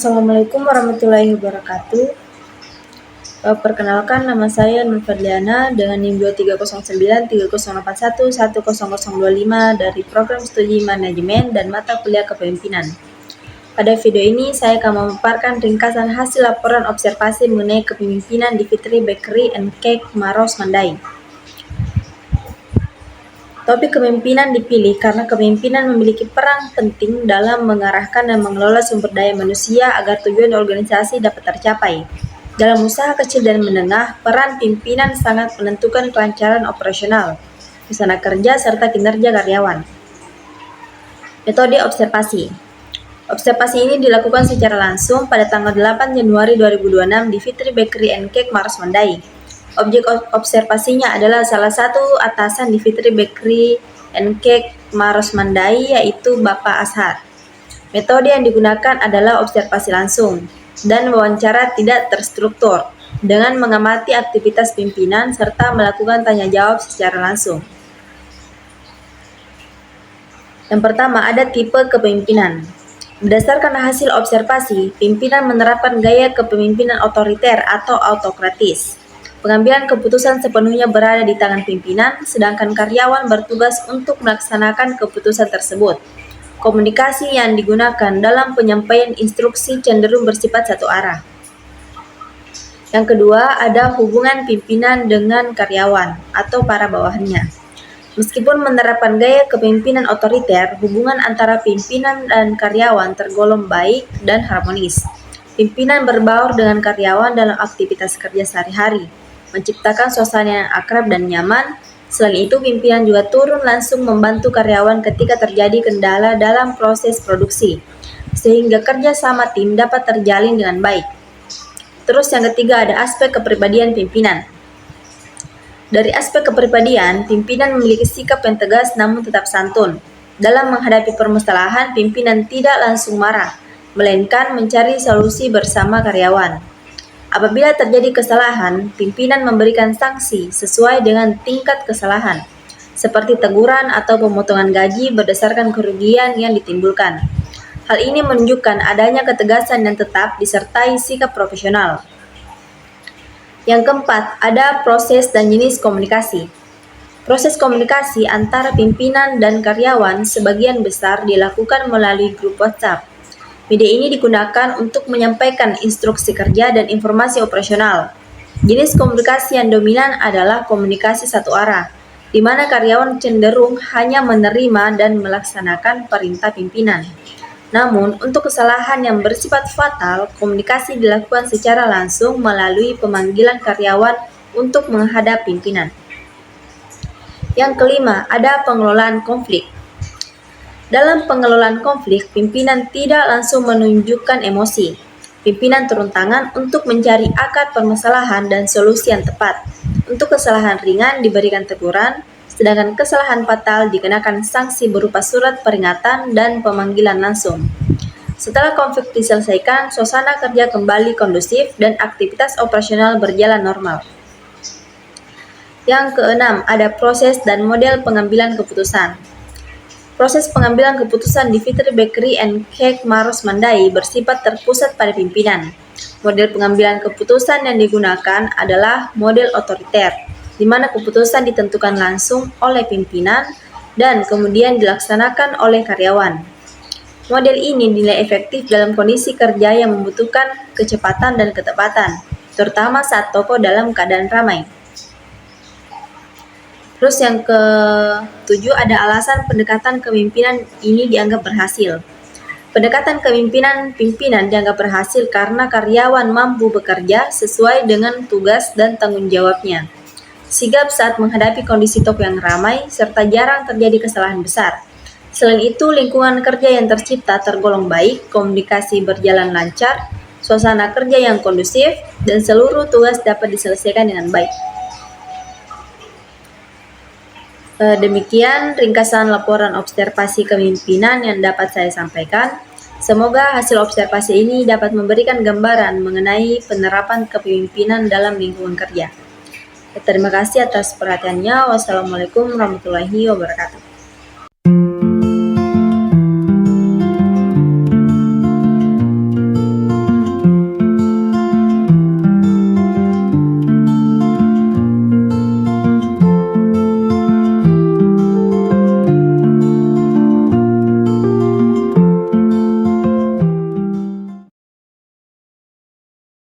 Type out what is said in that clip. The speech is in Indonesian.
Assalamualaikum warahmatullahi wabarakatuh. Perkenalkan, nama saya Nur Fadliana dengan NIM 23093081100025 dari Program Studi Manajemen dan Mata Kuliah Kepemimpinan. Pada video ini, saya akan memaparkan ringkasan hasil laporan observasi mengenai kepemimpinan di Fitri Bakery and Cake Maros Mandai. Topik kepemimpinan dipilih karena kepemimpinan memiliki peran penting dalam mengarahkan dan mengelola sumber daya manusia agar tujuan organisasi dapat tercapai. Dalam usaha kecil dan menengah, peran pimpinan sangat menentukan kelancaran operasional, suasana kerja, serta kinerja karyawan. Metode observasi. Observasi ini dilakukan secara langsung pada tanggal 8 Januari 2026 di Fitri Bakery and Cake Maros Mandai. Objek observasinya adalah salah satu atasan di Fitri Bakery and Cake Maros Mandai, yaitu Bapak Ashar. Metode yang digunakan adalah observasi langsung dan wawancara tidak terstruktur dengan mengamati aktivitas pimpinan serta melakukan tanya jawab secara langsung. Yang pertama, ada tipe kepemimpinan. Berdasarkan hasil observasi, pimpinan menerapkan gaya kepemimpinan otoriter atau autokratis. Pengambilan keputusan sepenuhnya berada di tangan pimpinan, sedangkan karyawan bertugas untuk melaksanakan keputusan tersebut. Komunikasi yang digunakan dalam penyampaian instruksi cenderung bersifat satu arah. Yang kedua, ada hubungan pimpinan dengan karyawan atau para bawahannya. Meskipun menerapkan gaya kepemimpinan otoriter, hubungan antara pimpinan dan karyawan tergolong baik dan harmonis. Pimpinan berbaur dengan karyawan dalam aktivitas kerja sehari-hari, menciptakan suasana yang akrab dan nyaman. Selain itu, pimpinan juga turun langsung membantu karyawan ketika terjadi kendala dalam proses produksi, sehingga kerja sama tim dapat terjalin dengan baik. Terus yang ketiga, ada aspek kepribadian pimpinan. Dari aspek kepribadian, pimpinan memiliki sikap yang tegas namun tetap santun. Dalam menghadapi permasalahan, pimpinan tidak langsung marah, melainkan mencari solusi bersama karyawan. Apabila terjadi kesalahan, pimpinan memberikan sanksi sesuai dengan tingkat kesalahan, seperti teguran atau pemotongan gaji berdasarkan kerugian yang ditimbulkan. Hal ini menunjukkan adanya ketegasan yang tetap disertai sikap profesional. Yang keempat, ada proses dan jenis komunikasi. Proses komunikasi antara pimpinan dan karyawan sebagian besar dilakukan melalui grup WhatsApp. Media ini digunakan untuk menyampaikan instruksi kerja dan informasi operasional. Jenis komunikasi yang dominan adalah komunikasi satu arah, di mana karyawan cenderung hanya menerima dan melaksanakan perintah pimpinan. Namun, untuk kesalahan yang bersifat fatal, komunikasi dilakukan secara langsung melalui pemanggilan karyawan untuk menghadap pimpinan. Yang kelima, ada pengelolaan konflik. Dalam pengelolaan konflik, pimpinan tidak langsung menunjukkan emosi. Pimpinan turun tangan untuk mencari akar permasalahan dan solusi yang tepat. Untuk kesalahan ringan diberikan teguran, sedangkan kesalahan fatal dikenakan sanksi berupa surat peringatan dan pemanggilan langsung. Setelah konflik diselesaikan, suasana kerja kembali kondusif dan aktivitas operasional berjalan normal. Yang keenam, ada proses dan model pengambilan keputusan. Proses pengambilan keputusan di Fitri Bakery and Cake Maros Mandai bersifat terpusat pada pimpinan. Model pengambilan keputusan yang digunakan adalah model otoriter, di mana keputusan ditentukan langsung oleh pimpinan dan kemudian dilaksanakan oleh karyawan. Model ini dinilai efektif dalam kondisi kerja yang membutuhkan kecepatan dan ketepatan, terutama saat toko dalam keadaan ramai. Terus yang ketujuh, ada alasan pendekatan kepemimpinan ini dianggap berhasil. Pendekatan kepemimpinan pimpinan dianggap berhasil karena karyawan mampu bekerja sesuai dengan tugas dan tanggung jawabnya. Sigap saat menghadapi kondisi toko yang ramai, serta jarang terjadi kesalahan besar. Selain itu, lingkungan kerja yang tercipta tergolong baik, komunikasi berjalan lancar, suasana kerja yang kondusif, dan seluruh tugas dapat diselesaikan dengan baik. Demikian ringkasan laporan observasi kepemimpinan yang dapat saya sampaikan. Semoga hasil observasi ini dapat memberikan gambaran mengenai penerapan kepemimpinan dalam lingkungan kerja. Terima kasih atas perhatiannya. Wassalamualaikum warahmatullahi wabarakatuh.